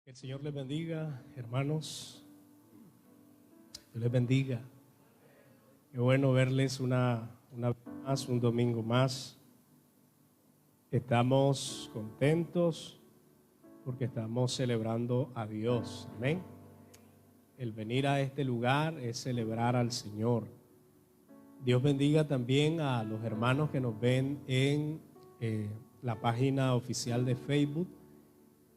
Que el Señor les bendiga, hermanos. Dios les bendiga. Qué bueno verles una vez más, un domingo más. Estamos contentos porque estamos celebrando a Dios. Amén. El venir a este lugar es celebrar al Señor. Dios bendiga también a los hermanos que nos ven en la página oficial de Facebook.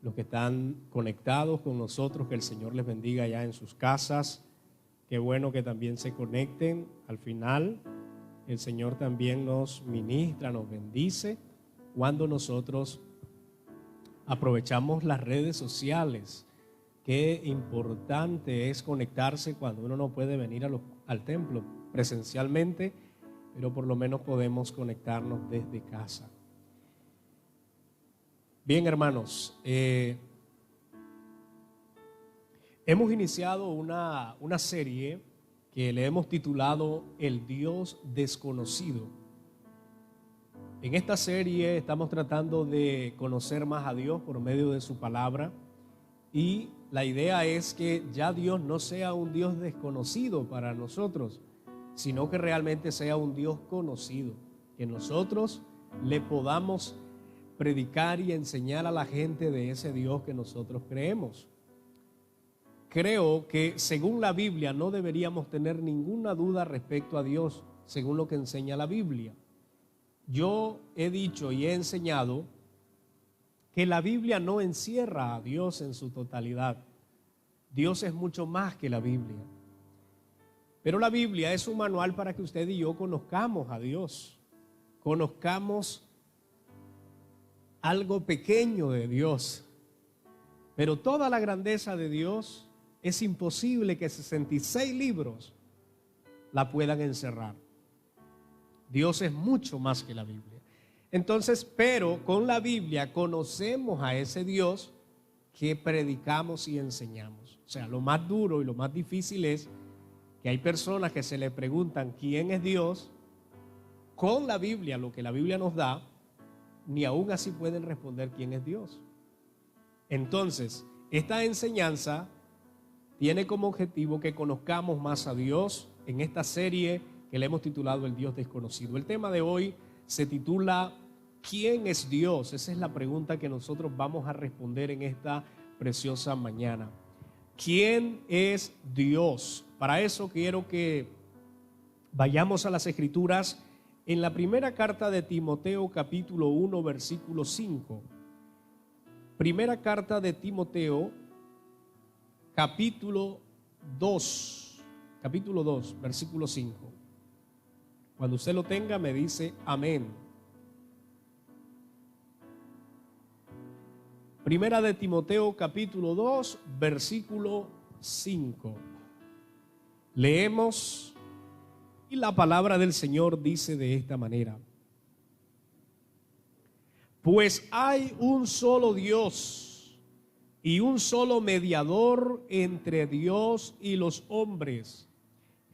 Los que están conectados con nosotros, que el Señor les bendiga allá en sus casas. Qué bueno que también se conecten. Al final, el Señor también nos ministra, nos bendice cuando nosotros aprovechamos las redes sociales. Qué importante es conectarse cuando uno no puede venir al templo presencialmente, pero por lo menos podemos conectarnos desde casa. Bien, hermanos, hemos iniciado una serie que le hemos titulado El Dios Desconocido. En esta serie estamos tratando de conocer más a Dios por medio de su palabra, y la idea es que ya Dios no sea un Dios desconocido para nosotros, sino que realmente sea un Dios conocido, que nosotros le podamos predicar y enseñar a la gente de ese Dios que nosotros creemos. Creo que según la Biblia no deberíamos tener ninguna duda respecto a Dios, según lo que enseña la Biblia. Yo he dicho y he enseñado que la Biblia no encierra a Dios en su totalidad. Dios es mucho más que la Biblia. Pero la Biblia es un manual para que usted y yo conozcamos a Dios, conozcamos algo pequeño de Dios, pero toda la grandeza de Dios es imposible que 66 libros la puedan encerrar. Dios es mucho más que la Biblia. Entonces, pero con la Biblia conocemos a ese Dios que predicamos y enseñamos. O sea, lo más duro y lo más difícil es que hay personas que se le preguntan quién es Dios con la Biblia, lo que la Biblia nos da, ni aún así pueden responder quién es Dios. Entonces, esta enseñanza tiene como objetivo que conozcamos más a Dios en esta serie que le hemos titulado El Dios Desconocido. El tema de hoy se titula ¿Quién es Dios? Esa es la pregunta que nosotros vamos a responder en esta preciosa mañana. ¿Quién es Dios? Para eso quiero que vayamos a las Escrituras. En la primera carta de Timoteo, capítulo 1, versículo 5. Primera carta de Timoteo, capítulo 2, versículo 5. Cuando usted lo tenga, me dice amén. Primera de Timoteo, capítulo 2, versículo 5. Leemos. Y la palabra del Señor dice de esta manera: pues hay un solo Dios y un solo mediador entre Dios y los hombres,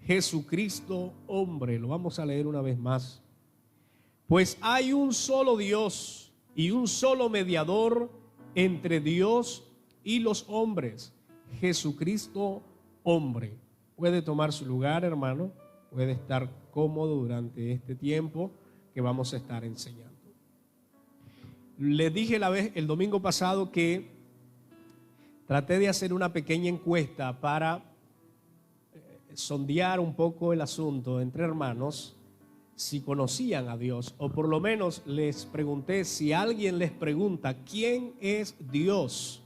Jesucristo hombre. Lo vamos a leer una vez más. Pues hay un solo Dios y un solo mediador entre Dios y los hombres, Jesucristo hombre. Puede tomar su lugar, hermano. Puede estar cómodo durante este tiempo que vamos a estar enseñando. Les dije el domingo pasado que traté de hacer una pequeña encuesta para sondear un poco el asunto entre hermanos, si conocían a Dios, o por lo menos les pregunté si alguien les pregunta ¿quién es Dios?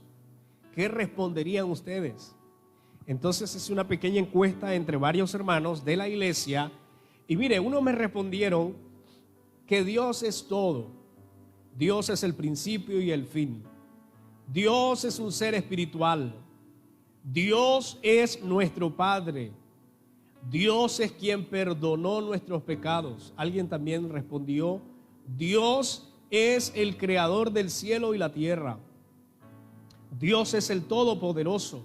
¿Qué responderían ustedes? Entonces es una pequeña encuesta entre varios hermanos de la iglesia. Y mire, unos me respondieron que Dios es todo. Dios es el principio y el fin. Dios es un ser espiritual. Dios es nuestro Padre. Dios es quien perdonó nuestros pecados. Alguien también respondió: Dios es el creador del cielo y la tierra. Dios es el todopoderoso.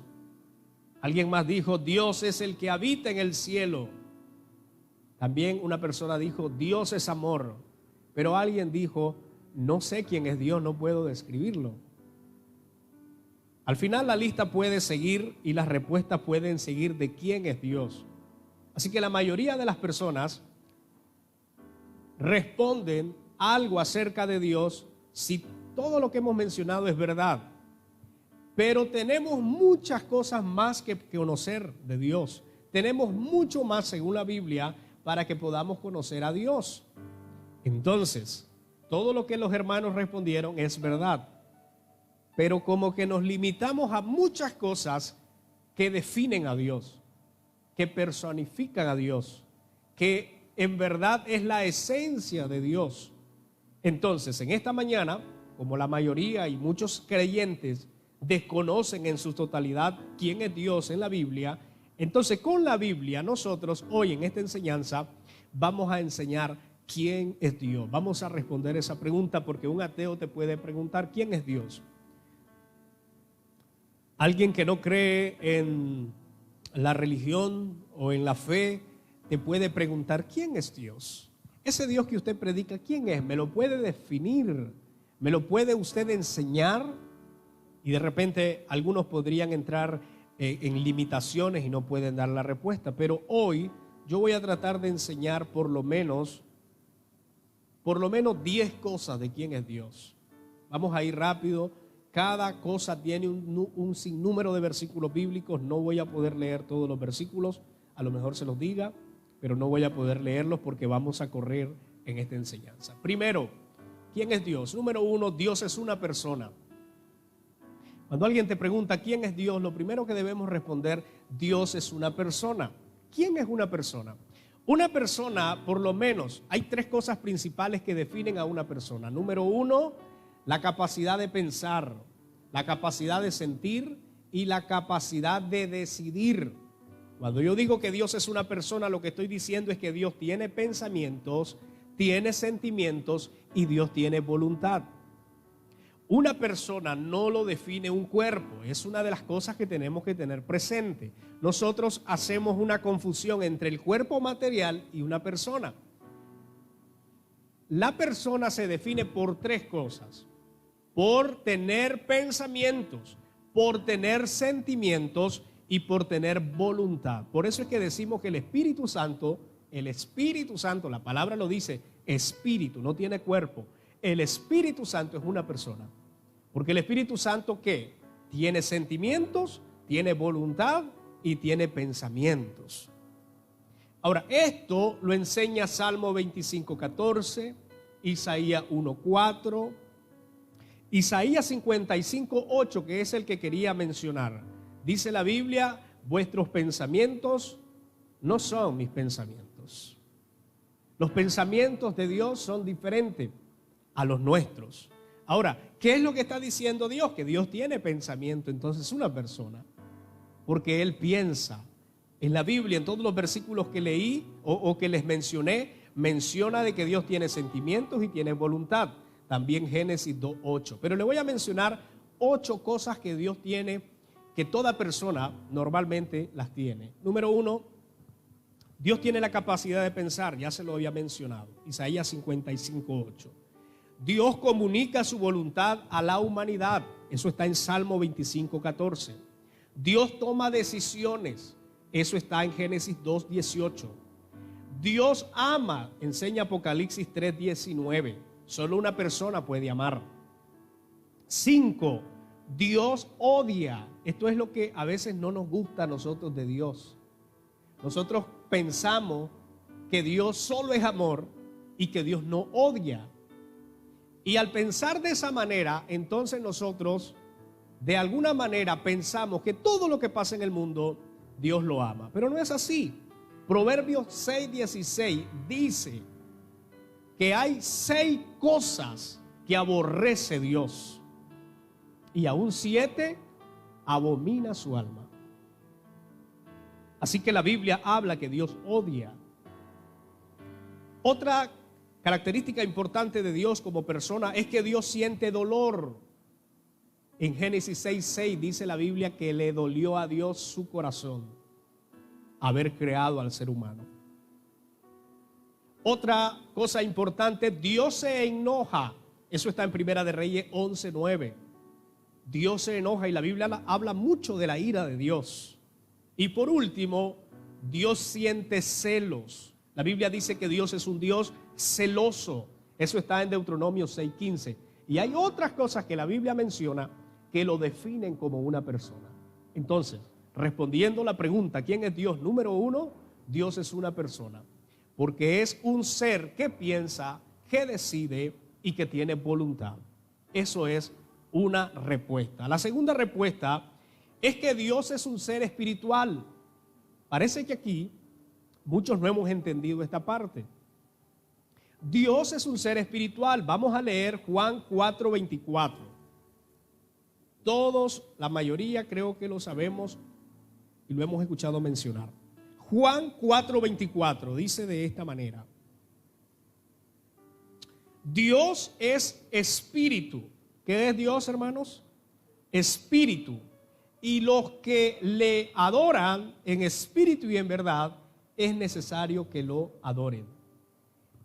Alguien más dijo: Dios es el que habita en el cielo. También una persona dijo: Dios es amor. Pero alguien dijo: no sé quién es Dios, no puedo describirlo. Al final la lista puede seguir y las respuestas pueden seguir de quién es Dios. Así que la mayoría de las personas responden algo acerca de Dios si todo lo que hemos mencionado es verdad. Pero tenemos muchas cosas más que conocer de Dios. Tenemos mucho más según la Biblia para que podamos conocer a Dios. Entonces, todo lo que los hermanos respondieron es verdad. Pero como que nos limitamos a muchas cosas que definen a Dios, que personifican a Dios, que en verdad es la esencia de Dios. Entonces, en esta mañana, como la mayoría y muchos creyentes desconocen en su totalidad quién es Dios en la Biblia, entonces con la Biblia nosotros hoy en esta enseñanza vamos a enseñar quién es Dios. Vamos a responder esa pregunta porque un ateo te puede preguntar ¿quién es Dios? Alguien que no cree en la religión o en la fe te puede preguntar ¿quién es Dios? Ese Dios que usted predica, ¿quién es? ¿Me lo puede definir? ¿Me lo puede usted enseñar? Y de repente algunos podrían entrar en limitaciones y no pueden dar la respuesta. Pero hoy yo voy a tratar de enseñar por lo menos 10 cosas de quién es Dios. Vamos a ir rápido. Cada cosa tiene un sinnúmero de versículos bíblicos. No voy a poder leer todos los versículos. A lo mejor se los diga, pero no voy a poder leerlos porque vamos a correr en esta enseñanza. Primero, ¿quién es Dios? Número 1, Dios es una persona. Cuando alguien te pregunta ¿quién es Dios? Lo primero que debemos responder, Dios es una persona. ¿Quién es una persona? Una persona, por lo menos, hay 3 cosas principales que definen a una persona. Número 1, la capacidad de pensar, la capacidad de sentir y la capacidad de decidir. Cuando yo digo que Dios es una persona, lo que estoy diciendo es que Dios tiene pensamientos, tiene sentimientos y Dios tiene voluntad. Una persona no lo define un cuerpo, es una de las cosas que tenemos que tener presente. Nosotros hacemos una confusión entre el cuerpo material y una persona. La persona se define por 3 cosas: por tener pensamientos, por tener sentimientos y por tener voluntad. Por eso es que decimos que el Espíritu Santo, la palabra lo dice, espíritu, no tiene cuerpo. El Espíritu Santo es una persona. Porque el Espíritu Santo, ¿qué? Tiene sentimientos, tiene voluntad y tiene pensamientos. Ahora, esto lo enseña Salmo 25:14, Isaías 1:4, Isaías 55:8, que es el que quería mencionar. Dice la Biblia, vuestros pensamientos no son mis pensamientos. Los pensamientos de Dios son diferentes a los nuestros. Ahora, ¿qué es lo que está diciendo Dios? Que Dios tiene pensamiento, entonces es una persona, porque Él piensa. En la Biblia, en todos los versículos que leí o que les mencioné, menciona de que Dios tiene sentimientos y tiene voluntad. También Génesis 2:8. Pero le voy a mencionar 8 cosas que Dios tiene, que toda persona normalmente las tiene. Número 1, Dios tiene la capacidad de pensar, ya se lo había mencionado, Isaías 55:8. Dios comunica su voluntad a la humanidad, eso está en Salmo 25:14. Dios toma decisiones, eso está en Génesis 2:18. Dios ama, enseña Apocalipsis 3:19. Solo una persona puede amar. 5, Dios odia. Esto es lo que a veces no nos gusta a nosotros de Dios. Nosotros pensamos que Dios solo es amor y que Dios no odia. Y al pensar de esa manera, entonces nosotros de alguna manera pensamos que todo lo que pasa en el mundo Dios lo ama. Pero no es así. Proverbios 6:16 dice que hay 6 cosas que aborrece Dios y aún 7 abomina su alma. Así que la Biblia habla que Dios odia. Otra característica importante de Dios como persona es que Dios siente dolor. En Génesis 6:6 dice la Biblia que le dolió a Dios su corazón haber creado al ser humano. Otra cosa importante, Dios se enoja. Eso está en Primera de Reyes 11:9. Dios se enoja y la Biblia habla mucho de la ira de Dios. Y por último, Dios siente celos. La Biblia dice que Dios es un Dios celoso. Eso está en Deuteronomio 6:15. Y hay otras cosas que la Biblia menciona que lo definen como una persona. Entonces, respondiendo la pregunta, ¿quién es Dios? Número uno, Dios es una persona, porque es un ser que piensa, que decide y que tiene voluntad. Eso es una respuesta. La segunda respuesta es que Dios es un ser espiritual. Parece que aquí muchos no hemos entendido esta parte. Dios es un ser espiritual. Vamos a leer Juan 4:24. Todos, la mayoría creo que lo sabemos y lo hemos escuchado mencionar. Juan 4:24 dice de esta manera: Dios es espíritu. ¿Qué es Dios, hermanos? Espíritu. Y los que le adoran en espíritu y en verdad, es necesario que lo adoren.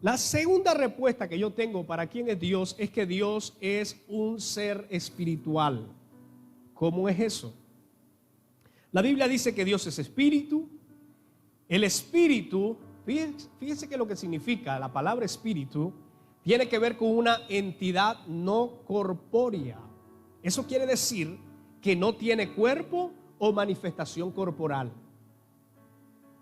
La segunda respuesta que yo tengo para quién es Dios es que Dios es un ser espiritual. ¿Cómo es eso? La Biblia dice que Dios es espíritu. El espíritu, fíjense que lo que significa la palabra espíritu tiene que ver con una entidad no corpórea. Eso quiere decir que no tiene cuerpo o manifestación corporal.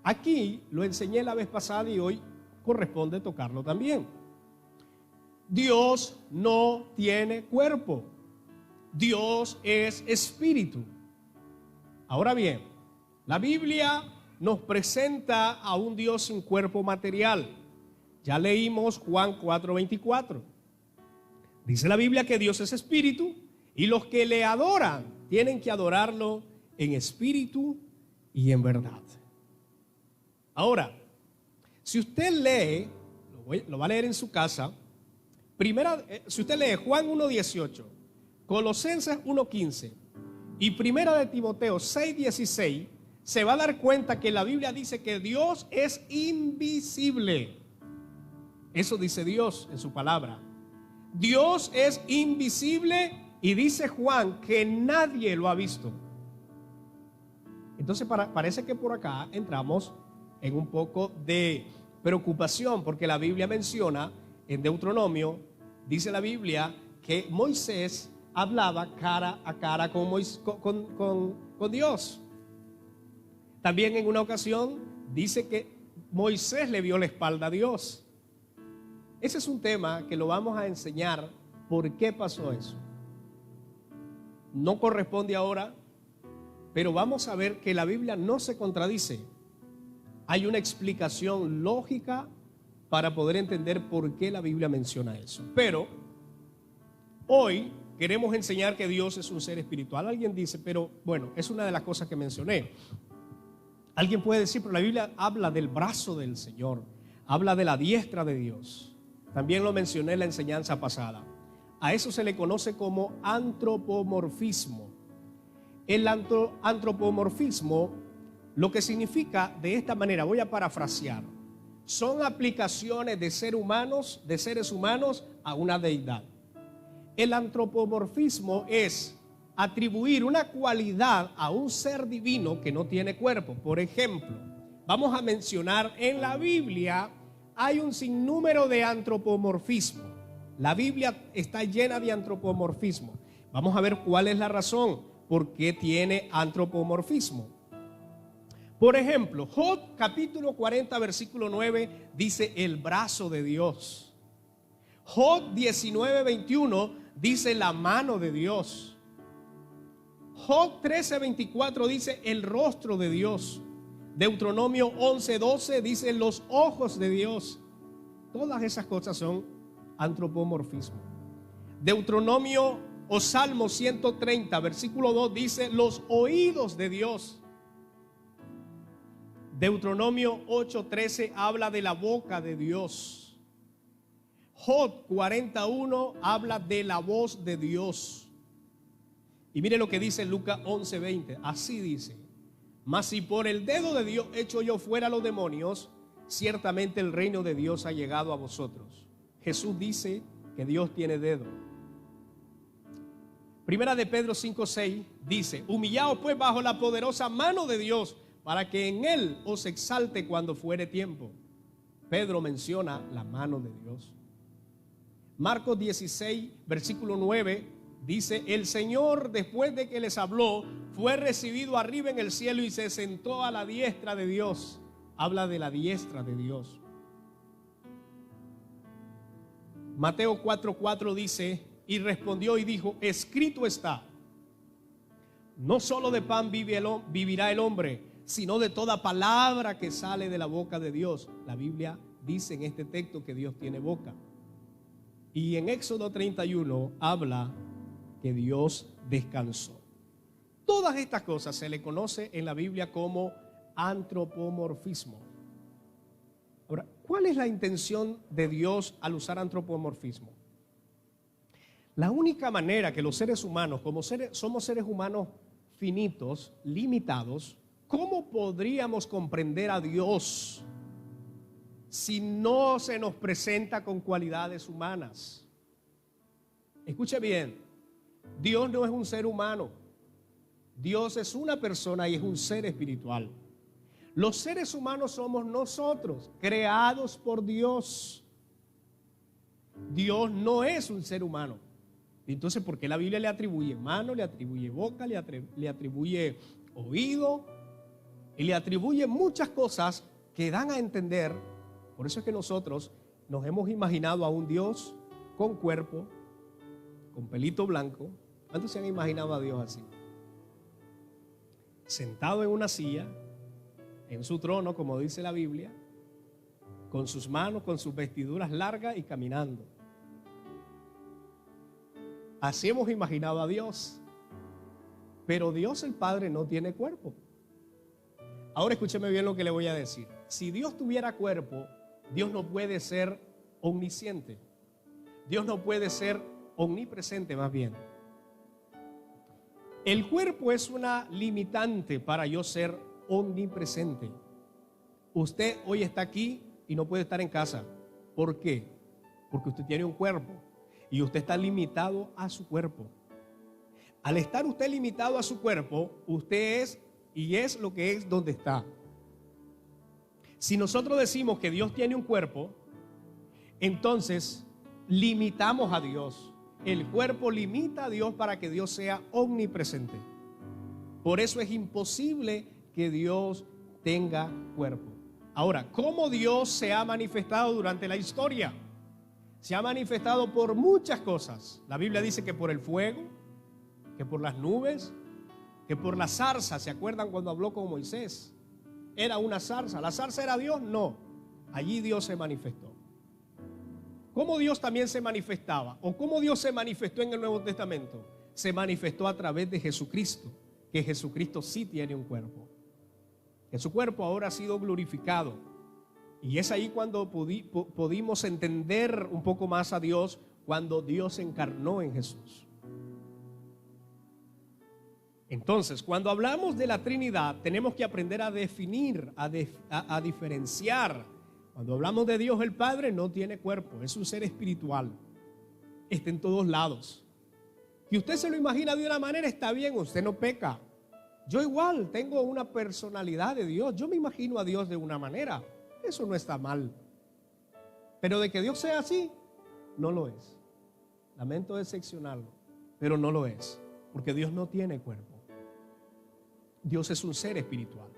Aquí lo enseñé la vez pasada y hoy corresponde tocarlo también. Dios no tiene cuerpo. Dios es espíritu. Ahora bien, la Biblia nos presenta a un Dios sin cuerpo material. Ya leímos Juan 4:24. Dice la Biblia que Dios es espíritu y los que le adoran tienen que adorarlo en espíritu y en verdad. Ahora, si usted lee, lo va a leer en su casa, si usted lee Juan 1:18, Colosenses 1:15 y Primera de Timoteo 6:16, se va a dar cuenta que la Biblia dice que Dios es invisible. Eso dice Dios en su palabra. Dios es invisible y dice Juan que nadie lo ha visto. Entonces parece que por acá entramos en un poco de preocupación, porque la Biblia menciona en Deuteronomio, dice la Biblia que Moisés hablaba cara a cara con Dios. También en una ocasión dice que Moisés le vio la espalda a Dios. Ese es un tema que lo vamos a enseñar. ¿Por qué pasó eso? No corresponde ahora, pero vamos a ver que la Biblia no se contradice. Hay una explicación lógica para poder entender por qué la Biblia menciona eso. Pero hoy queremos enseñar que Dios es un ser espiritual. Alguien dice, pero bueno, es una de las cosas que mencioné. Alguien puede decir, pero la Biblia habla del brazo del Señor, habla de la diestra de Dios. También lo mencioné en la enseñanza pasada. A eso se le conoce como antropomorfismo. El antropomorfismo, lo que significa de esta manera, voy a parafrasear, son aplicaciones de seres humanos a una deidad. El antropomorfismo es atribuir una cualidad a un ser divino que no tiene cuerpo. Por ejemplo, vamos a mencionar en la Biblia hay un sinnúmero de antropomorfismo. La Biblia está llena de antropomorfismo. Vamos a ver cuál es la razón por qué tiene antropomorfismo. Por ejemplo, Job capítulo 40 versículo 9 dice el brazo de Dios. Job 19:21 dice la mano de Dios. Job 13:24 dice el rostro de Dios. Deuteronomio 11:12 dice los ojos de Dios. Todas esas cosas son antropomorfismo. Deuteronomio o Salmo 130 versículo 2 dice los oídos de Dios. Deuteronomio 8:13 habla de la boca de Dios. Job 41 habla de la voz de Dios. Y mire lo que dice Lucas 11:20. Así dice: mas si por el dedo de Dios echo yo fuera a los demonios, ciertamente el reino de Dios ha llegado a vosotros. Jesús dice que Dios tiene dedo. Primera de Pedro 5:6 dice: humillaos pues bajo la poderosa mano de Dios, para que en él os exalte cuando fuere tiempo. Pedro menciona la mano de Dios. Marcos 16, versículo 9 dice: el Señor, después de que les habló, fue recibido arriba en el cielo y se sentó a la diestra de Dios. Habla de la diestra de Dios. Mateo 4:4 dice: y respondió y dijo: escrito está, no solo de pan vivirá el hombre, sino de toda palabra que sale de la boca de Dios. La Biblia dice en este texto que Dios tiene boca. Y en Éxodo 31 habla que Dios descansó. Todas estas cosas se le conoce en la Biblia como antropomorfismo. Ahora, ¿cuál es la intención de Dios al usar antropomorfismo? La única manera que los seres humanos, como somos seres humanos finitos, limitados, ¿cómo podríamos comprender a Dios si no se nos presenta con cualidades humanas? Escuche bien, Dios no es un ser humano. Dios es una persona y es un ser espiritual. Los seres humanos somos nosotros, creados por Dios. Dios no es un ser humano. Entonces, ¿por qué la Biblia le atribuye mano, le atribuye boca, le atribuye oído y le atribuye muchas cosas que dan a entender? Por eso es que nosotros nos hemos imaginado a un Dios con cuerpo, con pelito blanco. ¿Cuántos se han imaginado a Dios así? Sentado en una silla, en su trono, como dice la Biblia, con sus manos, con sus vestiduras largas y caminando. Así hemos imaginado a Dios. Pero Dios el Padre no tiene cuerpo. Ahora escúcheme bien lo que le voy a decir. Si Dios tuviera cuerpo, Dios no puede ser omnisciente. Dios no puede ser omnipresente, más bien. El cuerpo es una limitante para yo ser omnipresente. Usted hoy está aquí y no puede estar en casa. ¿Por qué? Porque usted tiene un cuerpo y usted está limitado a su cuerpo. Al estar usted limitado a su cuerpo, usted es y es lo que es donde está. Si nosotros decimos que Dios tiene un cuerpo, entonces limitamos a Dios. El cuerpo limita a Dios para que Dios sea omnipresente. Por eso es imposible que Dios tenga cuerpo. Ahora, ¿cómo Dios se ha manifestado durante la historia? Se ha manifestado por muchas cosas. La Biblia dice que por el fuego, que por las nubes, que por la zarza. ¿Se acuerdan cuando habló con Moisés? Era una zarza. ¿La zarza era Dios? No. Allí Dios se manifestó. ¿Cómo Dios también se manifestaba? ¿O cómo Dios se manifestó en el Nuevo Testamento? Se manifestó a través de Jesucristo, que Jesucristo sí tiene un cuerpo. Que su cuerpo ahora ha sido glorificado. Y es ahí cuando pudimos entender un poco más a Dios, cuando Dios se encarnó en Jesús. Entonces, cuando hablamos de la Trinidad, tenemos que aprender a definir, a diferenciar. Cuando hablamos de Dios el Padre, no tiene cuerpo, es un ser espiritual. Está en todos lados. Si usted se lo imagina de una manera, está bien, usted no peca. Yo igual tengo una personalidad de Dios. Yo me imagino a Dios de una manera. Eso no está mal. Pero de que Dios sea así, no lo es. Lamento decepcionarlo, pero no lo es. Porque Dios no tiene cuerpo. Dios es un ser espiritual.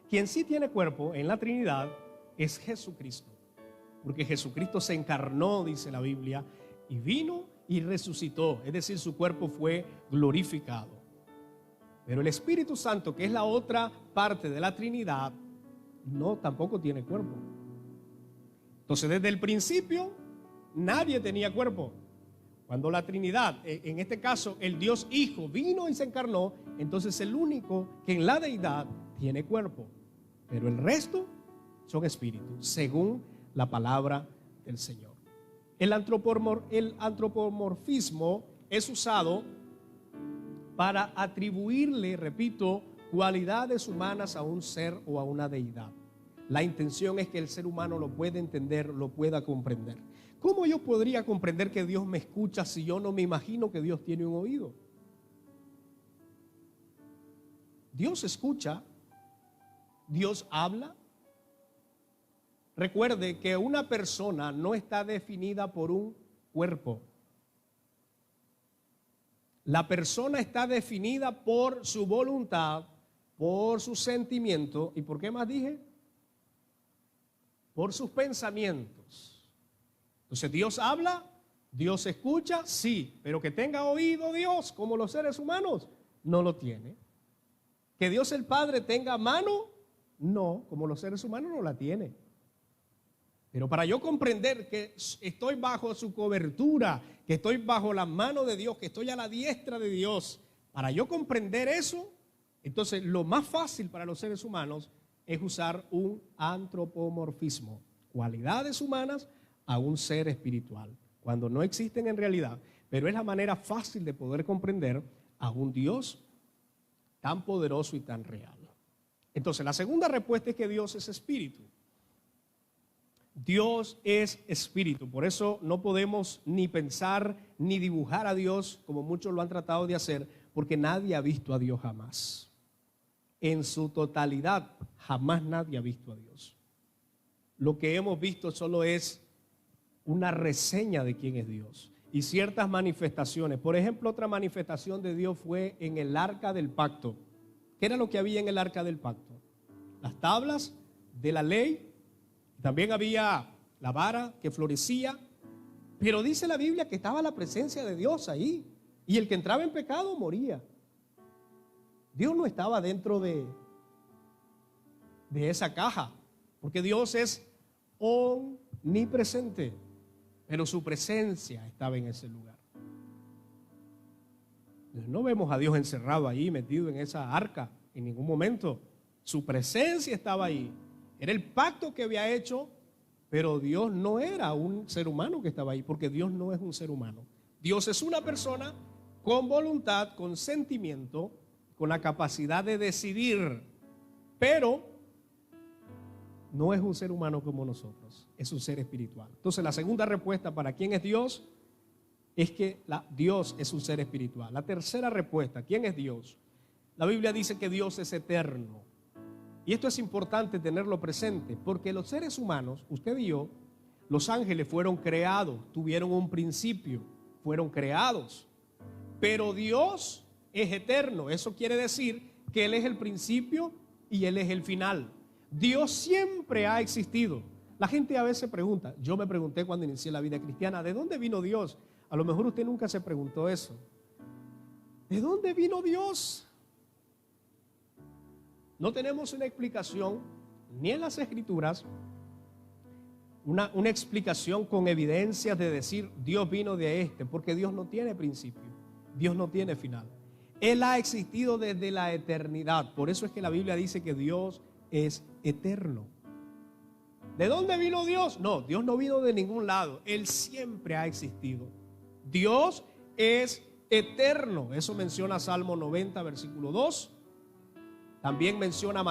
Quien sí tiene cuerpo en la Trinidad es Jesucristo. Porque Jesucristo se encarnó, dice la Biblia, y vino y resucitó. Es decir, su cuerpo fue glorificado. Pero el Espíritu Santo, que es la otra parte de la Trinidad, no, tampoco tiene cuerpo. Entonces, desde el principio, nadie tenía cuerpo. Cuando la Trinidad, en este caso, el Dios Hijo vino y se encarnó, entonces el único que en la deidad tiene cuerpo. Pero el resto son espíritus, según la palabra del Señor. El antropomorfismo es usado para atribuirle, repito, cualidades humanas a un ser o a una deidad. La intención es que el ser humano lo pueda entender, lo pueda comprender. ¿Cómo yo podría comprender que Dios me escucha si yo no me imagino que Dios tiene un oído? Dios escucha, Dios habla. Recuerde que una persona no está definida por un cuerpo. La persona está definida por su voluntad, por sus sentimientos y ¿por qué más dije? Por sus pensamientos. Entonces Dios habla, Dios escucha, sí, pero que tenga oído Dios como los seres humanos, no lo tiene. Que Dios el Padre tenga mano, no, como los seres humanos no la tiene. Pero para yo comprender que estoy bajo su cobertura, que estoy bajo la mano de Dios, que estoy a la diestra de Dios, para yo comprender eso, entonces lo más fácil para los seres humanos es usar un antropomorfismo, cualidades humanas a un ser espiritual, cuando no existen en realidad, pero es la manera fácil de poder comprender a un Dios tan poderoso y tan real. Entonces la segunda respuesta es que Dios es espíritu. Dios es espíritu, por eso no podemos ni pensar ni dibujar a Dios como muchos lo han tratado de hacer, porque nadie ha visto a Dios jamás. En su totalidad, jamás nadie ha visto a Dios. Lo que hemos visto solo es una reseña de quién es Dios y ciertas manifestaciones. Por ejemplo, otra manifestación de Dios fue en el arca del pacto. ¿Qué era lo que había en el arca del pacto? Las tablas de la ley. También había la vara que florecía, pero dice la Biblia que estaba la presencia de Dios ahí, y el que entraba en pecado moría. Dios no estaba dentro de esa caja, porque Dios es omnipresente, pero su presencia estaba en ese lugar. No vemos a Dios encerrado ahí, metido en esa arca en ningún momento. Su presencia estaba ahí. Era el pacto que había hecho, pero Dios no era un ser humano que estaba ahí, porque Dios no es un ser humano. Dios es una persona con voluntad, con sentimiento, con la capacidad de decidir, pero no es un ser humano como nosotros, es un ser espiritual. Entonces la segunda respuesta para quién es Dios es que Dios es un ser espiritual. La tercera respuesta, ¿quién es Dios? La Biblia dice que Dios es eterno. Y esto es importante tenerlo presente, porque los seres humanos, usted y yo, los ángeles fueron creados, tuvieron un principio, fueron creados. Pero Dios es eterno, eso quiere decir que Él es el principio y Él es el final. Dios siempre ha existido. La gente a veces pregunta, yo me pregunté cuando inicié la vida cristiana, ¿de dónde vino Dios? A lo mejor usted nunca se preguntó eso. ¿De dónde vino Dios? No tenemos una explicación, ni en las Escrituras, una explicación con evidencias de decir Dios vino de porque Dios no tiene principio, Dios no tiene final. Él ha existido desde la eternidad, por eso es que la Biblia dice que Dios es eterno. ¿De dónde vino Dios? No, Dios no vino de ningún lado, Él siempre ha existido. Dios es eterno, eso menciona Salmo 90, versículo 2. También menciona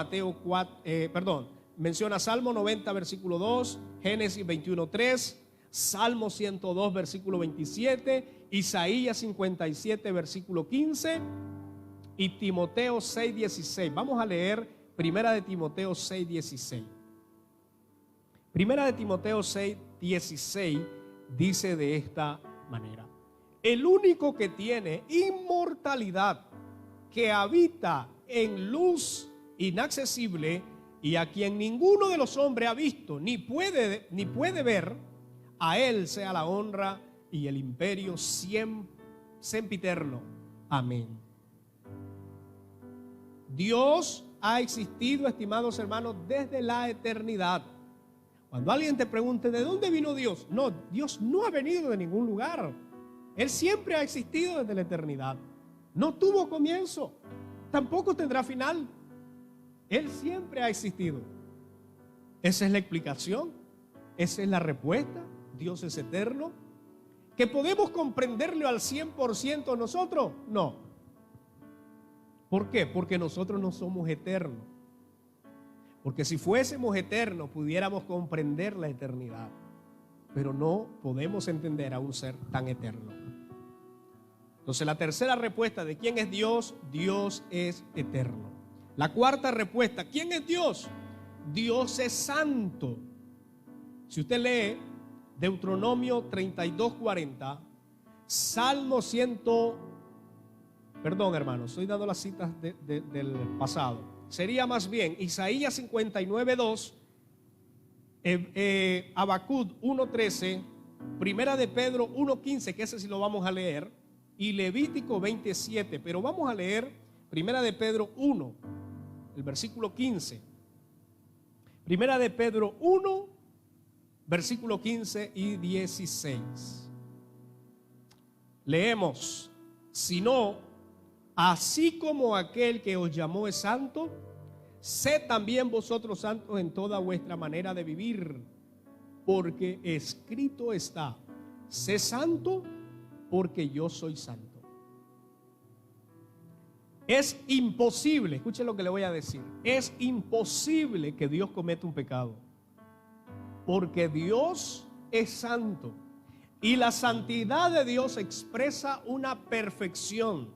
menciona Salmo 90, versículo 2, Génesis 21, 3, Salmo 102, versículo 27, Isaías 57, versículo 15 y Timoteo 6, 16. Vamos a leer Primera de Timoteo 6, 16. Primera de Timoteo 6, 16 dice de esta manera: el único que tiene inmortalidad, que habita en luz inaccesible y a quien ninguno de los hombres ha visto ni puede ver, a Él sea la honra y el imperio sempiterno. Amén. Dios ha existido, estimados hermanos, desde la eternidad. Cuando alguien te pregunte ¿de dónde vino Dios? No, Dios no ha venido de ningún lugar. Él siempre ha existido desde la eternidad. No tuvo comienzo, tampoco tendrá final. Él siempre ha existido. Esa es la explicación, esa es la respuesta. Dios es eterno. ¿Que podemos comprenderlo al 100% nosotros? No. ¿Por qué? Porque nosotros no somos eternos. Porque si fuésemos eternos pudiéramos comprender la eternidad. pero no podemos entender a un ser tan eterno. Entonces, la tercera respuesta de quién es Dios, Dios es eterno. La cuarta respuesta, ¿quién es Dios? Dios es santo. Si usted lee Deuteronomio 32:40, Salmo 100, perdón hermanos, estoy dando las citas del pasado. Sería más bien Isaías 59:2, Habacuc 1:13, Primera de Pedro 1:15, que ese sí lo vamos a leer, y Levítico 27. Pero vamos a leer Primera de Pedro 1, el versículo 15. Primera de Pedro 1, versículo 15 y 16. Leemos: sino, así como aquel que os llamó es santo, sed también vosotros santos en toda vuestra manera de vivir, porque escrito está: sé santo, porque yo soy santo. Es imposible, escuchen lo que le voy a decir, es imposible que Dios cometa un pecado, porque Dios es santo y la santidad de Dios expresa una perfección.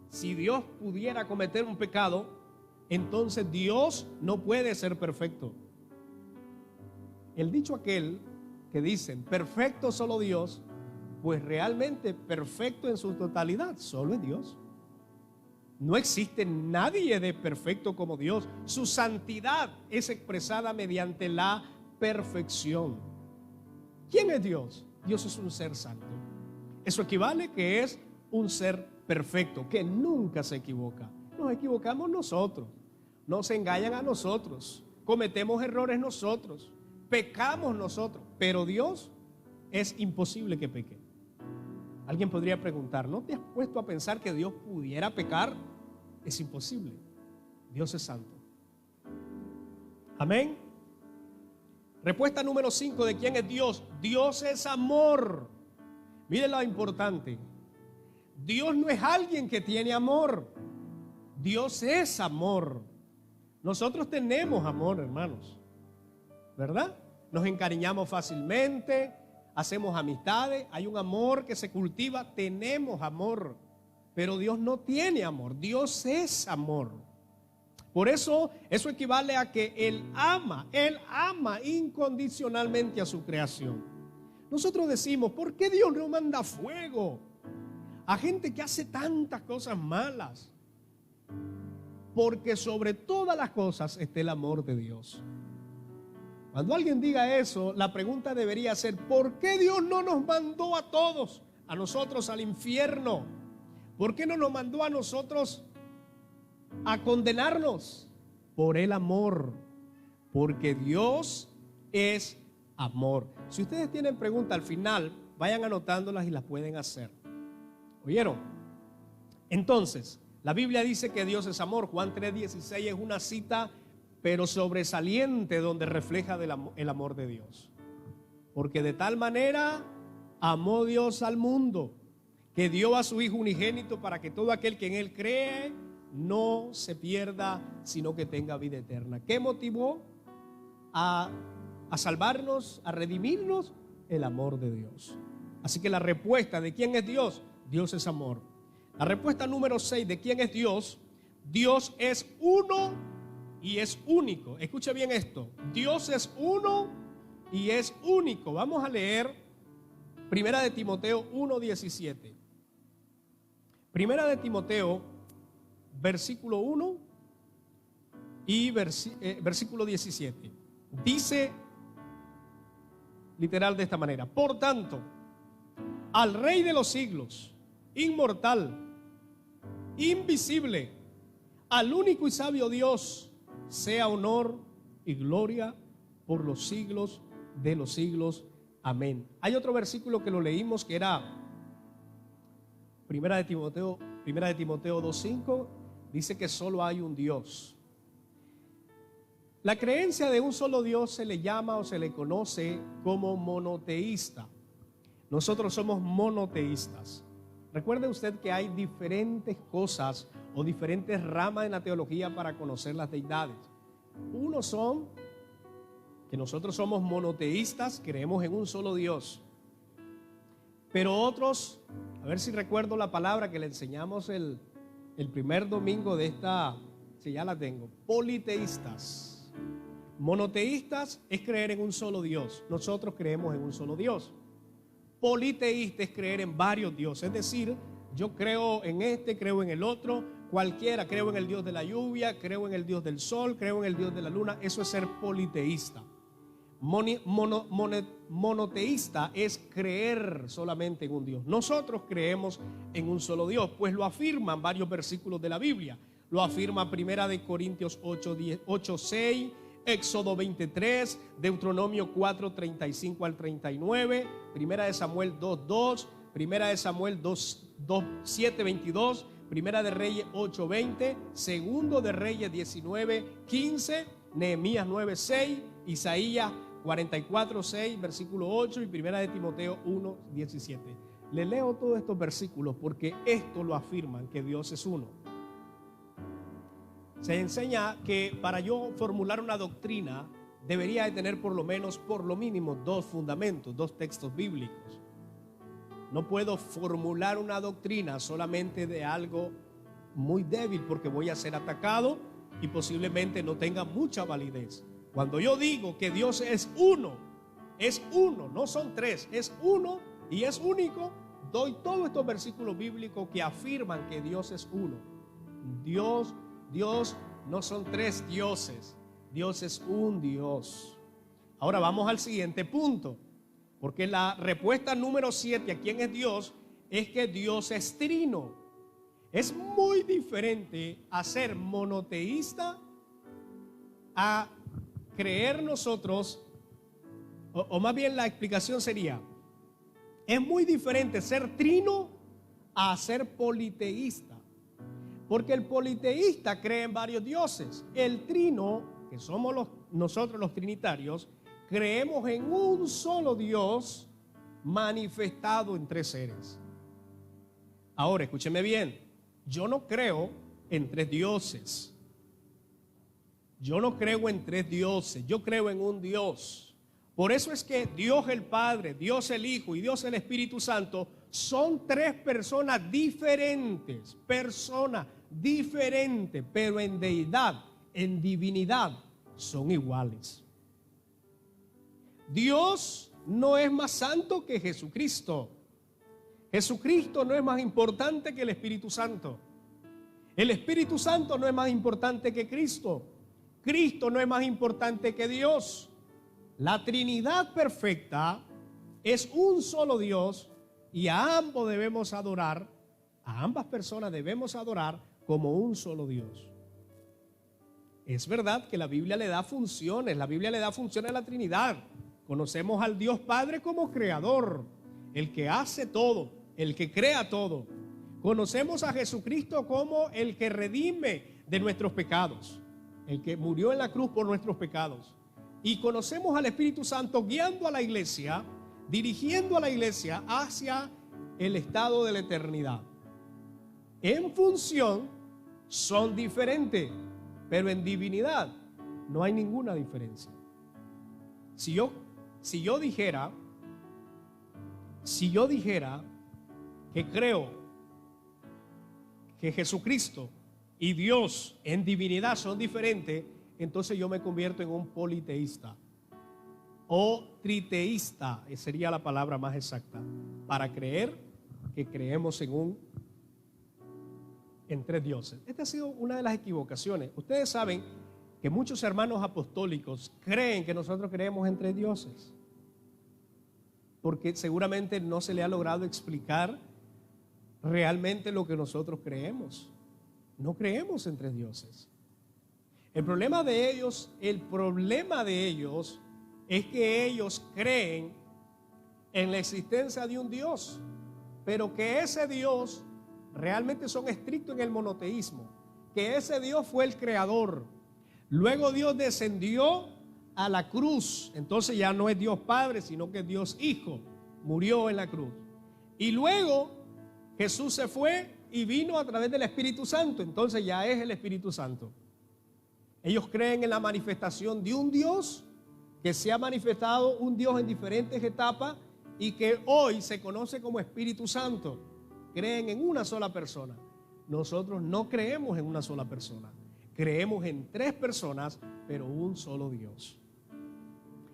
Si Dios pudiera cometer un pecado, entonces Dios no puede ser perfecto. El dicho aquel que dicen perfecto solo Dios, pues realmente perfecto en su totalidad solo es Dios. No existe nadie de perfecto como Dios. Su santidad es expresada mediante la perfección. ¿Quién es Dios? Dios es un ser santo. Eso equivale que es un ser perfecto, que nunca se equivoca. Nos equivocamos nosotros, nos engañan a nosotros, cometemos errores nosotros, pecamos nosotros, pero Dios es imposible que peque. Alguien podría preguntar, ¿no te has puesto a pensar que Dios pudiera pecar? Es imposible. Dios es santo. Amén. Respuesta número 5 de quién es Dios. Dios es amor. Miren lo importante. Dios no es alguien que tiene amor. Dios es amor. Nosotros tenemos amor, hermanos, ¿verdad? Nos encariñamos fácilmente, hacemos amistades, hay un amor que se cultiva, tenemos amor, pero Dios no tiene amor, Dios es amor. Por eso equivale a que Él ama incondicionalmente a su creación. Nosotros decimos, ¿por qué Dios no manda fuego a gente que hace tantas cosas malas? Porque sobre todas las cosas está el amor de Dios. Cuando alguien diga eso, la pregunta debería ser, ¿por qué Dios no nos mandó a todos, a nosotros al infierno? ¿Por qué no nos mandó a nosotros a condenarnos? Por el amor, porque Dios es amor. Si ustedes tienen preguntas al final, vayan anotándolas y las pueden hacer. ¿Oyeron? Entonces, la Biblia dice que Dios es amor. Juan 3:16 es una cita pero sobresaliente donde refleja el amor de Dios. Porque de tal manera amó Dios al mundo, que dio a su Hijo unigénito para que todo aquel que en Él cree no se pierda, sino que tenga vida eterna. ¿Qué motivó a salvarnos, a redimirnos? El amor de Dios. Así que la respuesta de quién es Dios, Dios es amor. La respuesta número 6 de quién es Dios, Dios es uno y es único. Escuche bien esto, Dios es uno y es único. Vamos a leer Primera de Timoteo 1:17. Primera de Timoteo, versículo 1 y versículo 17. Dice literal de esta manera: por tanto, al Rey de los siglos, inmortal, invisible, al único y sabio Dios, sea honor y gloria por los siglos de los siglos. Amén. Hay otro versículo que lo leímos que era Primera de Timoteo 2:5, dice que solo hay un Dios. La creencia de un solo Dios se le llama o se le conoce como monoteísta. Nosotros somos monoteístas. Recuerde usted que hay diferentes cosas o diferentes ramas en la teología para conocer las deidades. Unos son que nosotros somos monoteístas, creemos en un solo Dios. Pero otros, a ver si recuerdo la palabra que le enseñamos el primer domingo de esta, si ya la tengo, politeístas. Monoteístas es creer en un solo Dios. Nosotros creemos en un solo Dios. Politeísta es creer en varios dioses, es decir, yo creo en este, creo en el otro, cualquiera, creo en el Dios de la lluvia, creo en el Dios del sol, creo en el Dios de la luna. Eso es ser politeísta. Monoteísta es creer solamente en un Dios. Nosotros creemos en un solo Dios, pues lo afirman varios versículos de la Biblia. Lo afirma Primera de Corintios 8:6, Éxodo 23, Deuteronomio 4:35 al 39, Primera de Samuel 2:2, Primera de Samuel 7:22, Primera de Reyes 8:20, Segundo de Reyes 19:15, Nehemías 9:6, Isaías 44:6, versículo 8 y Primera de Timoteo 1:17. Le leo todos estos versículos porque esto lo afirman, que Dios es uno. Se enseña que para yo formular una doctrina debería de tener por lo mínimo dos fundamentos, dos textos bíblicos. No puedo formular una doctrina solamente de algo muy débil porque voy a ser atacado y posiblemente no tenga mucha validez. Cuando yo digo que Dios es uno, no son tres, es uno y es único, doy todos estos versículos bíblicos que afirman que Dios es uno. Dios no son tres dioses, Dios es un Dios. Ahora vamos al siguiente punto, porque la respuesta número 7 a quién es Dios es que Dios es trino. Es muy diferente a ser monoteísta a creer nosotros, o más bien la explicación sería, es muy diferente ser trino a ser politeísta. Porque el politeísta cree en varios dioses. El trino, que somos nosotros los trinitarios, creemos en un solo Dios manifestado en tres seres. Ahora, escúcheme bien, yo no creo en tres dioses. Yo no creo en tres dioses, yo creo en un Dios. Por eso es que Dios el Padre, Dios el Hijo y Dios el Espíritu Santo son tres personas diferentes, pero en deidad, en divinidad, son iguales. Dios no es más santo que Jesucristo. Jesucristo no es más importante que el Espíritu Santo. El Espíritu Santo no es más importante que Cristo. Cristo no es más importante que Dios. La Trinidad perfecta es un solo Dios y a ambos debemos adorar, a ambas personas debemos adorar como un solo Dios. Es verdad que la Biblia le da funciones, a la Trinidad. Conocemos al Dios Padre como creador, el que hace todo, el que crea todo. Conocemos a Jesucristo como el que redime de nuestros pecados, el que murió en la cruz por nuestros pecados. Y conocemos al Espíritu Santo guiando a la iglesia, dirigiendo a la iglesia hacia el estado de la eternidad. En función son diferentes, pero en divinidad no hay ninguna diferencia. Si yo dijera que creo que Jesucristo y Dios en divinidad son diferentes, entonces yo me convierto en un politeísta o triteísta, sería la palabra más exacta, para creer que creemos en tres dioses. Esta ha sido una de las equivocaciones. Ustedes saben que muchos hermanos apostólicos creen que nosotros creemos en tres dioses, porque seguramente no se le ha logrado explicar realmente lo que nosotros creemos. No creemos en tres dioses. El problema de ellos es que ellos creen en la existencia de un Dios, pero que ese Dios realmente son estrictos en el monoteísmo, que ese Dios fue el creador. Luego Dios descendió a la cruz, entonces ya no es Dios Padre, sino que es Dios Hijo, murió en la cruz. Y luego Jesús se fue y vino a través del Espíritu Santo, entonces ya es el Espíritu Santo. Ellos creen en la manifestación de un Dios que se ha manifestado un Dios en diferentes etapas y que hoy se conoce como Espíritu Santo. Creen en una sola persona. Nosotros no creemos en una sola persona. Creemos en tres personas, pero un solo Dios.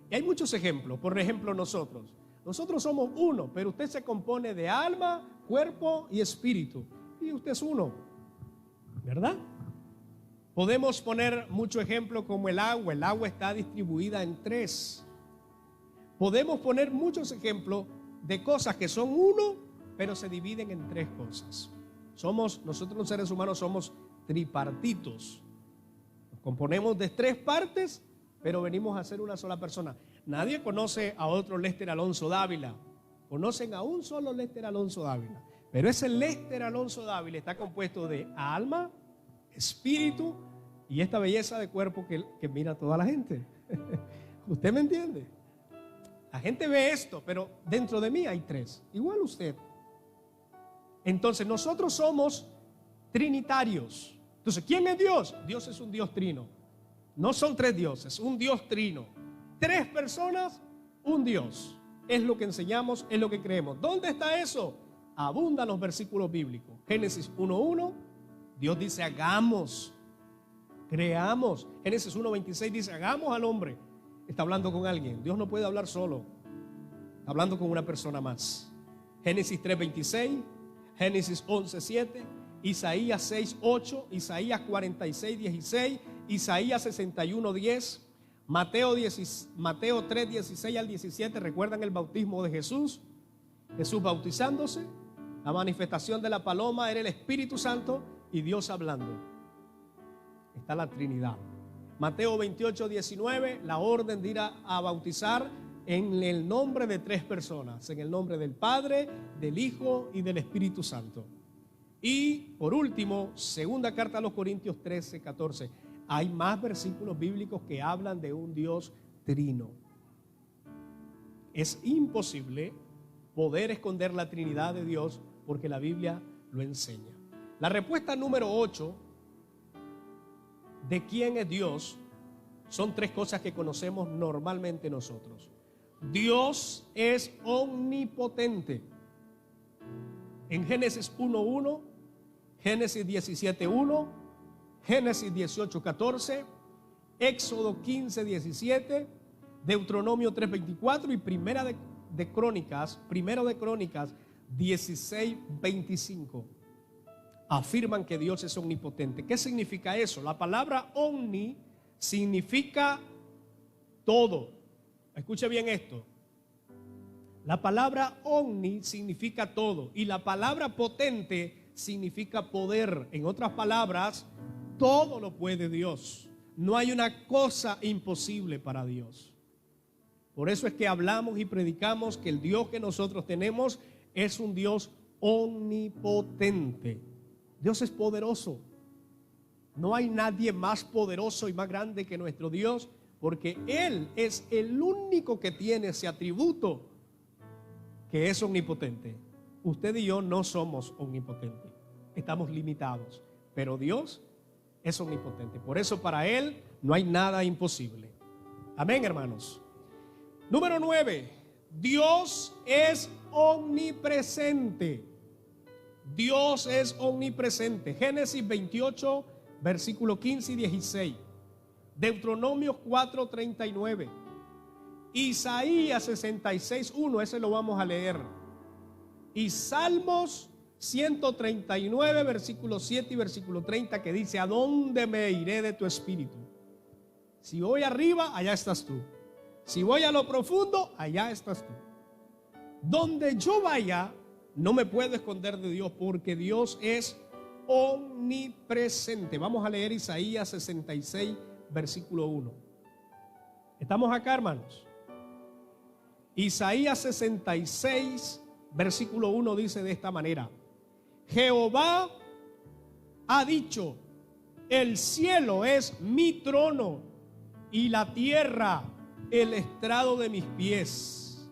Y hay muchos ejemplos. Por ejemplo, nosotros somos uno, pero usted se compone de alma, cuerpo y espíritu. Y usted es uno, ¿verdad? Podemos poner muchos ejemplos como el agua. El agua está distribuida en tres. Podemos poner muchos ejemplos de cosas que son uno, pero se dividen en tres cosas. Nosotros los seres humanos somos tripartitos. Nos componemos de tres partes, pero venimos a ser una sola persona. Nadie conoce a otro Lester Alonso Dávila. Conocen a un solo Lester Alonso Dávila. Pero ese Lester Alonso Dávila está compuesto de alma, espíritu y esta belleza de cuerpo que mira a toda la gente. ¿Usted me entiende? La gente ve esto, pero dentro de mí hay tres. Igual usted. Entonces nosotros somos trinitarios. Entonces, ¿quién es Dios? Dios es un Dios trino. No son tres dioses, un Dios trino. Tres personas, un Dios. Es lo que enseñamos, es lo que creemos. ¿Dónde está eso? Abundan los versículos bíblicos. Génesis 1:1, Dios dice hagamos, creamos. Génesis 1:26 dice hagamos al hombre. Está hablando con alguien. Dios no puede hablar solo. Está hablando con una persona más. Génesis 3:26, Génesis 11:7, Isaías 6:8, Isaías 46:16, Isaías 61:10, Mateo 3:16 al 17. ¿Recuerdan el bautismo de Jesús? Jesús bautizándose, la manifestación de la paloma era el Espíritu Santo y Dios hablando. Está la Trinidad. Mateo 28:19, la orden de ir a bautizar en el nombre de tres personas, en el nombre del Padre, del Hijo y del Espíritu Santo. Y por último, segunda carta a los Corintios 13:14. Hay más versículos bíblicos que hablan de un Dios trino. Es imposible poder esconder la Trinidad de Dios porque la Biblia lo enseña. La respuesta número 8 de quién es Dios son tres cosas que conocemos normalmente nosotros. Dios es omnipotente. En Génesis 1:1, Génesis 17:1, Génesis 18:14, Éxodo 15:17, Deuteronomio 3:24 y Primero de Crónicas 16:25. Afirman que Dios es omnipotente. ¿Qué significa eso? La palabra omni significa todo. Escuche bien esto. La palabra omni significa todo y la palabra potente significa poder. En otras palabras, todo lo puede Dios. No hay una cosa imposible para Dios. Por eso es que hablamos y predicamos que el Dios que nosotros tenemos es un Dios omnipotente. Dios es poderoso. No hay nadie más poderoso y más grande que nuestro Dios, porque Él es el único que tiene ese atributo que es omnipotente. Usted y yo no somos omnipotentes, estamos limitados, pero Dios es omnipotente. Por eso para Él no hay nada imposible. Amén, hermanos. Número 9, Dios es omnipresente. Dios es omnipresente. Génesis 28, versículo 15 y 16. Deuteronomio 4:39. Isaías 66:1, ese lo vamos a leer. Y Salmos 139, versículo 7 y versículo 30, que dice: ¿a dónde me iré de tu espíritu? Si voy arriba, allá estás tú. Si voy a lo profundo, allá estás tú. Donde yo vaya, no me puedo esconder de Dios, porque Dios es omnipresente. Vamos a leer Isaías 66, versículo 1. ¿Estamos acá, hermanos? Isaías 66, versículo 1 dice de esta manera: Jehová ha dicho, el cielo es mi trono y la tierra el estrado de mis pies.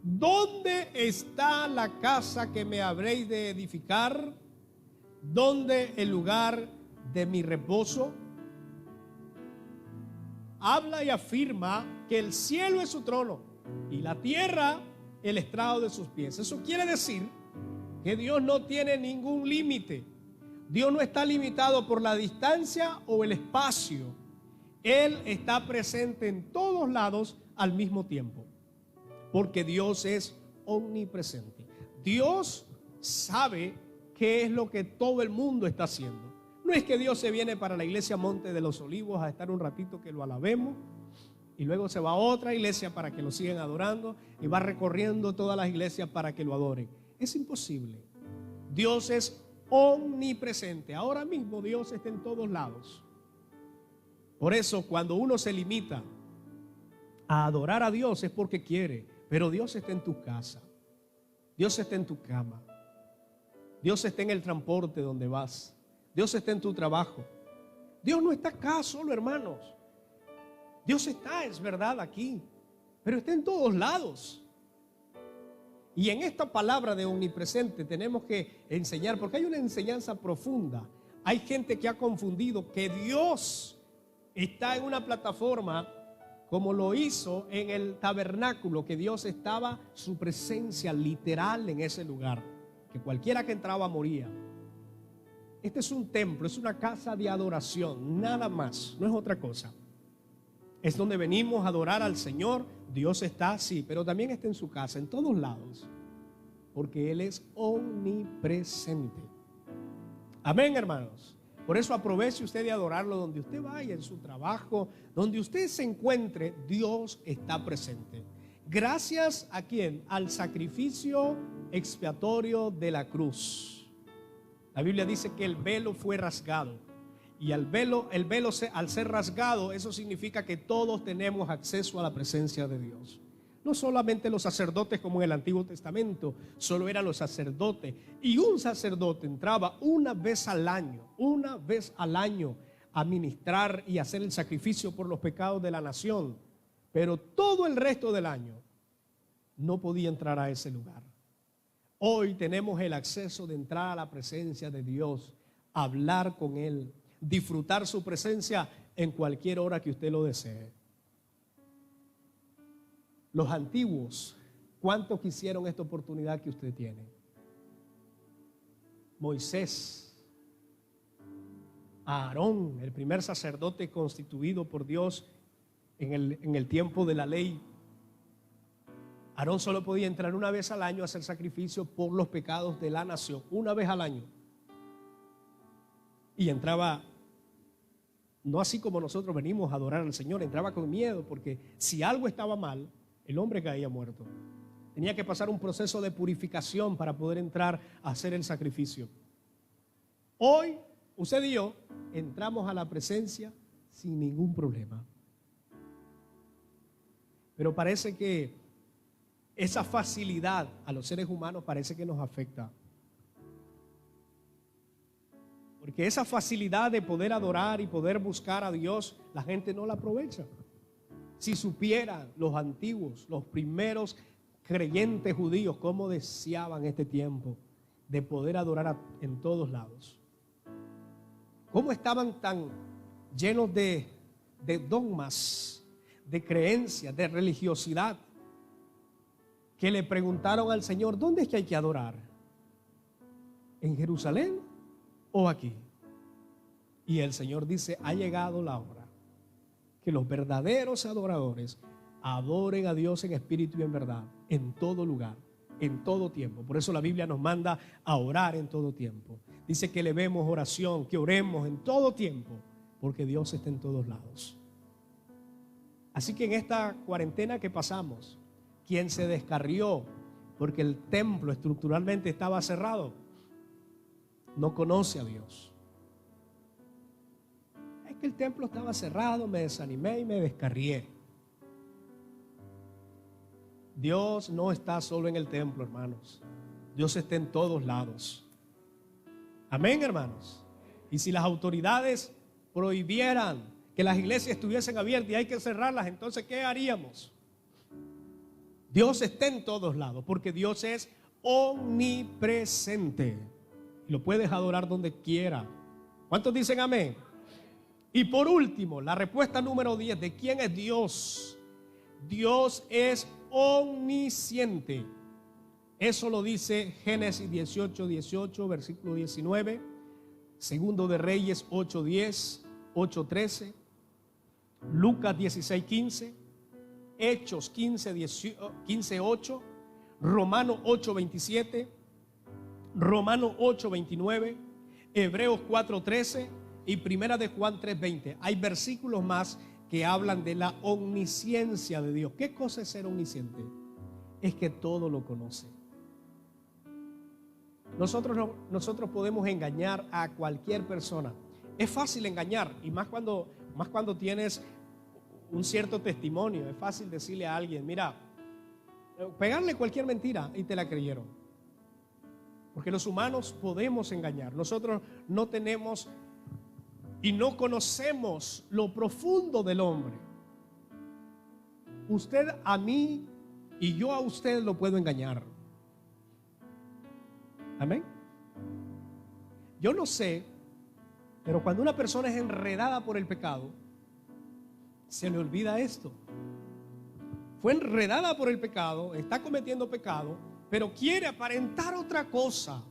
¿Dónde está la casa que me habréis de edificar? ¿Dónde el lugar de mi reposo? habla y afirma que el cielo es su trono y la tierra el estrado de sus pies. Eso quiere decir que Dios no tiene ningún límite. Dios no está limitado por la distancia o el espacio. Él está presente en todos lados al mismo tiempo, porque Dios es omnipresente. Dios sabe qué es lo que todo el mundo está haciendo. No es que Dios se viene para la iglesia Monte de los Olivos a estar un ratito que lo alabemos y luego se va a otra iglesia para que lo sigan adorando y va recorriendo todas las iglesias para que lo adoren. Es imposible. Dios es omnipresente. Ahora mismo Dios está en todos lados. Por eso cuando uno se limita a adorar a Dios es porque quiere, pero Dios está en tu casa, Dios está en tu cama, Dios está en el transporte donde vas, Dios está en tu trabajo. Dios no está acá solo, hermanos. Dios está, es verdad, aquí, pero está en todos lados. Y en esta palabra de omnipresente tenemos que enseñar, porque hay una enseñanza profunda. Hay gente que ha confundido que Dios está en una plataforma como lo hizo en el tabernáculo, que Dios estaba, su presencia literal en ese lugar, que cualquiera que entraba moría. Este es un templo, es una casa de adoración, nada más, no es otra cosa. Es donde venimos a adorar al Señor. Dios está así, pero también está en su casa, en todos lados, porque Él es omnipresente. Amén, hermanos. Por eso aproveche usted de adorarlo donde usted vaya, en su trabajo, donde usted se encuentre, Dios está presente. Gracias a quién? Al sacrificio expiatorio de la cruz. La Biblia dice que el velo fue rasgado. Y el velo al ser rasgado, eso significa que todos tenemos acceso a la presencia de Dios. No solamente los sacerdotes como en el Antiguo Testamento, solo eran los sacerdotes. Y un sacerdote entraba una vez al año a ministrar y hacer el sacrificio por los pecados de la nación. Pero todo el resto del año no podía entrar a ese lugar. Hoy tenemos el acceso de entrar a la presencia de Dios, hablar con Él, disfrutar su presencia en cualquier hora que usted lo desee. Los antiguos, ¿cuánto quisieron esta oportunidad que usted tiene? Moisés, Aarón, el primer sacerdote constituido por Dios en el tiempo de la ley. Aarón solo podía entrar una vez al año a hacer sacrificio por los pecados de la nación, una vez al año. Y entraba, no así como nosotros venimos a adorar al Señor, entraba con miedo, porque si algo estaba mal, el hombre caía muerto. Tenía que pasar un proceso de purificación para poder entrar a hacer el sacrificio. Hoy, usted y yo entramos a la presencia sin ningún problema. Pero parece que esa facilidad a los seres humanos parece que nos afecta. Porque esa facilidad de poder adorar y poder buscar a Dios, la gente no la aprovecha. Si supieran los antiguos, los primeros creyentes judíos, cómo deseaban este tiempo de poder adorar en todos lados. Cómo estaban tan llenos de dogmas, de creencias, de religiosidad, que le preguntaron al Señor, ¿dónde es que hay que adorar? ¿En Jerusalén o aquí? Y el Señor dice, ha llegado la hora que los verdaderos adoradores adoren a Dios en espíritu y en verdad, en todo lugar, en todo tiempo. Por eso la Biblia nos manda a orar en todo tiempo. Dice que elevemos oración, que oremos en todo tiempo, porque Dios está en todos lados. Así que en esta cuarentena que pasamos, quien se descarrió porque el templo estructuralmente estaba cerrado, no conoce a Dios. Es que el templo estaba cerrado, me desanimé y me descarrié. Dios no está solo en el templo, hermanos. Dios está en todos lados. Amén, hermanos. Y si las autoridades prohibieran que las iglesias estuviesen abiertas y hay que cerrarlas, entonces ¿qué haríamos? Dios está en todos lados, porque Dios es omnipresente. Y lo puedes adorar donde quiera. ¿Cuántos dicen amén? Y por último, la respuesta número 10 de quién es Dios. Dios es omnisciente. Eso lo dice Génesis 18:18, versículo 19, Segundo de Reyes 8:10, 8:13, Lucas 16:15, Hechos 15:8, Romanos 8:27, Romanos 8:29, Hebreos 4:13 y Primera de Juan 3:20. Hay versículos más que hablan de la omnisciencia de Dios. ¿Qué cosa es ser omnisciente? Es que todo lo conoce. Nosotros podemos engañar a cualquier persona. Es fácil engañar, y más cuando tienes un cierto testimonio. Es fácil decirle a alguien, mira, pegarle cualquier mentira y te la creyeron. Porque los humanos podemos engañar. Nosotros no tenemos y no conocemos lo profundo del hombre. Usted a mí y yo a usted lo puedo engañar. Amén. Yo no sé, pero cuando una persona es enredada por el pecado, se le olvida esto. Fue enredada por el pecado, está cometiendo pecado, pero quiere aparentar otra cosa.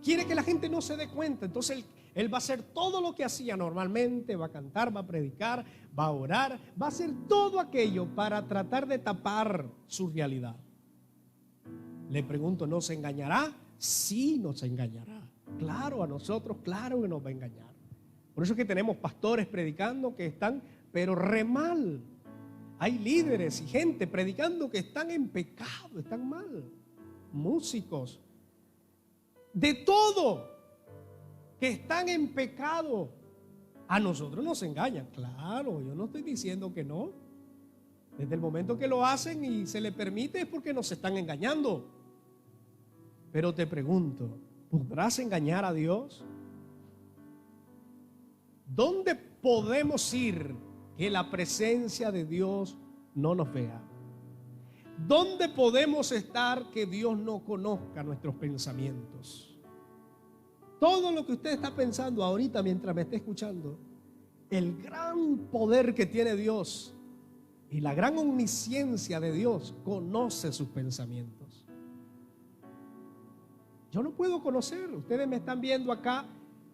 Quiere que la gente no se dé cuenta. Entonces él va a hacer todo lo que hacía normalmente, va a cantar, va a predicar, va a orar, va a hacer todo aquello para tratar de tapar su realidad. Le pregunto, ¿no se engañará? Sí, nos engañará. Claro, a nosotros, claro que nos va a engañar. Por eso es que tenemos pastores predicando que están, pero re mal. Hay líderes y gente predicando que están en pecado, están mal. Músicos, de todo, que están en pecado. A nosotros nos engañan. Claro, yo no estoy diciendo que no. Desde el momento que lo hacen y se les permite es porque nos están engañando. Pero te pregunto, ¿podrás engañar a Dios? ¿Dónde podemos ir que la presencia de Dios no nos vea? ¿Dónde podemos estar que Dios no conozca nuestros pensamientos? Todo lo que usted está pensando ahorita mientras me esté escuchando, el gran poder que tiene Dios y la gran omnisciencia de Dios conoce sus pensamientos. Yo no puedo conocer, ustedes me están viendo acá,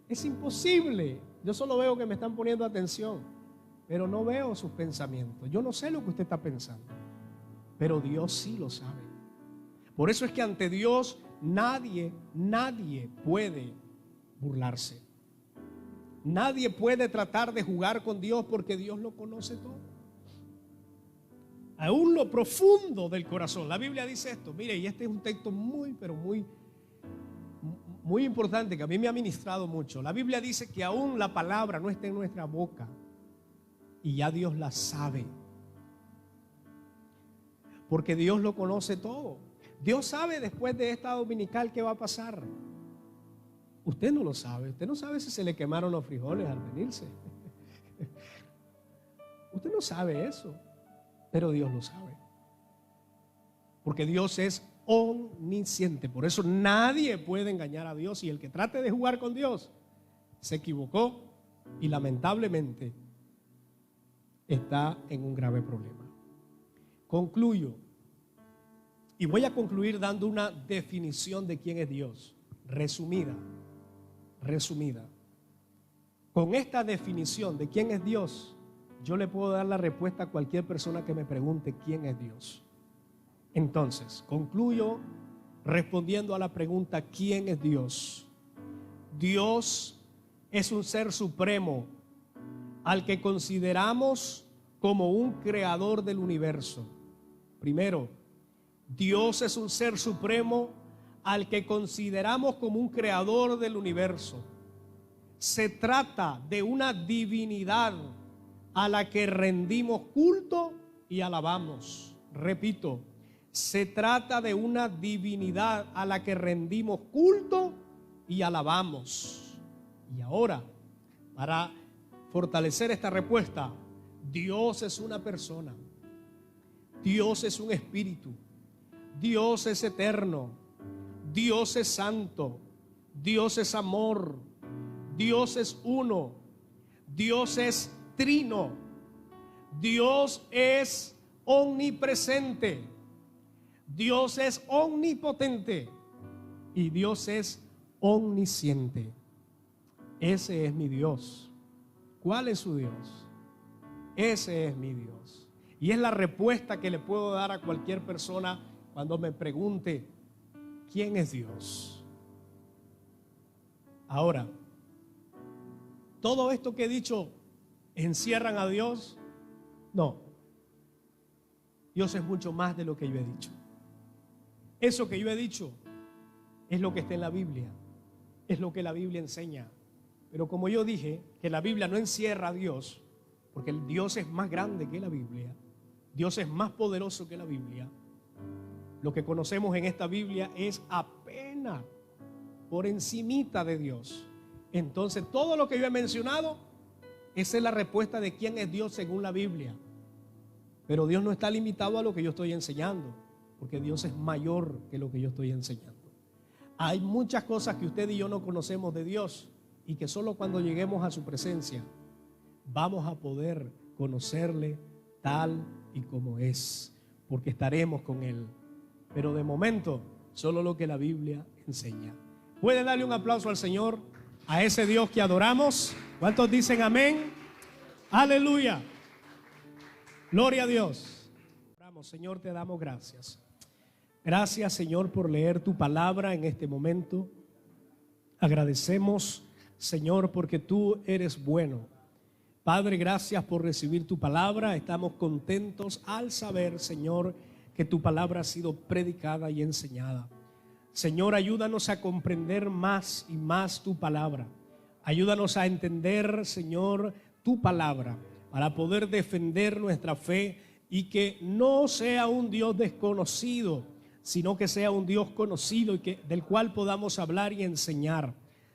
es imposible. Yo solo veo que me están poniendo atención, pero no veo sus pensamientos. Yo no sé lo que usted está pensando, pero Dios sí lo sabe. Por eso es que ante Dios nadie puede burlarse. Nadie puede tratar de jugar con Dios porque Dios lo conoce todo. Aún lo profundo del corazón. La Biblia dice esto, mire, y este es un texto muy importante que a mí me ha ministrado mucho. La Biblia dice que aún la palabra no está en nuestra boca y ya Dios la sabe. Porque Dios lo conoce todo. Dios sabe después de esta dominical qué va a pasar. Usted no lo sabe. Usted no sabe si se le quemaron los frijoles al venirse. Usted no sabe eso, pero Dios lo sabe. Porque Dios es omnisciente. Por eso nadie puede engañar a Dios. Y el que trate de jugar con Dios se equivocó y lamentablemente está en un grave problema. Concluyo y voy a concluir dando una definición de quién es Dios, resumida. Con esta definición de quién es Dios, yo le puedo dar la respuesta a cualquier persona que me pregunte quién es Dios. Entonces, concluyo respondiendo a la pregunta, ¿quién es Dios? Dios es un ser supremo al que consideramos como un creador del universo. Primero, Dios es un ser supremo al que consideramos como un creador del universo. Se trata de una divinidad a la que rendimos culto y alabamos. Repito, se trata de una divinidad a la que rendimos culto y alabamos. Y ahora, para fortalecer esta respuesta, Dios es una persona, Dios es un espíritu, Dios es eterno, Dios es santo, Dios es amor, Dios es uno, Dios es trino. Dios es omnipresente. Dios es omnipotente. Y Dios es omnisciente. Ese es mi Dios. ¿Cuál es su Dios? Ese es mi Dios. Y es la respuesta que le puedo dar a cualquier persona cuando me pregunte ¿quién es Dios? Ahora, todo esto que he dicho, ¿encierran a Dios? No. Dios es mucho más de lo que yo he dicho. Eso que yo he dicho es lo que está en la Biblia. Es lo que la Biblia enseña. Pero como yo dije, que la Biblia no encierra a Dios, porque el Dios es más grande que la Biblia. Dios es más poderoso que la Biblia. Lo que conocemos en esta Biblia es apenas por encimita de Dios. Entonces todo lo que yo he mencionado, esa es la respuesta de quién es Dios según la Biblia. Pero Dios no está limitado a lo que yo estoy enseñando, porque Dios es mayor que lo que yo estoy enseñando. Hay muchas cosas que usted y yo no conocemos de Dios y que solo cuando lleguemos a su presencia vamos a poder conocerle tal y como es, porque estaremos con Él. Pero de momento, solo lo que la Biblia enseña. ¿Puede darle un aplauso al Señor, a ese Dios que adoramos? ¿Cuántos dicen amén? Aleluya. Gloria a Dios. Señor, te damos gracias. Gracias, Señor, por leer tu palabra en este momento. Agradecemos, Señor, porque tú eres bueno. Padre, gracias por recibir tu palabra. Estamos contentos al saber, Señor, que tu palabra ha sido predicada y enseñada. Señor, ayúdanos a comprender más y más tu palabra. Ayúdanos a entender, Señor, tu palabra para poder defender nuestra fe y que no sea un Dios desconocido, sino que sea un Dios conocido y del cual podamos hablar y enseñar.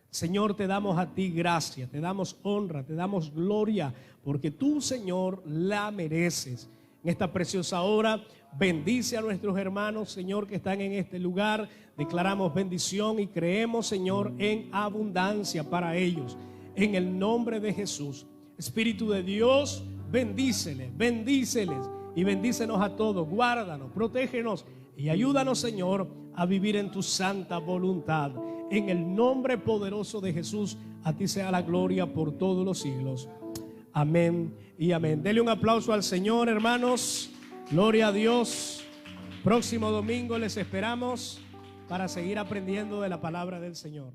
Señor, te damos a ti gracia, te damos honra, te damos gloria, porque tú, Señor, la mereces. En esta preciosa hora, bendice a nuestros hermanos, Señor, que están en este lugar. Declaramos bendición y creemos, Señor, en abundancia para ellos. En el nombre de Jesús. Espíritu de Dios, bendíceles, bendíceles y bendícenos a todos. Guárdanos, protégenos y ayúdanos, Señor, a vivir en tu santa voluntad. En el nombre poderoso de Jesús, a ti sea la gloria por todos los siglos. Amén y amén. Dele un aplauso al Señor, hermanos. Gloria a Dios. Próximo domingo les esperamos para seguir aprendiendo de la palabra del Señor.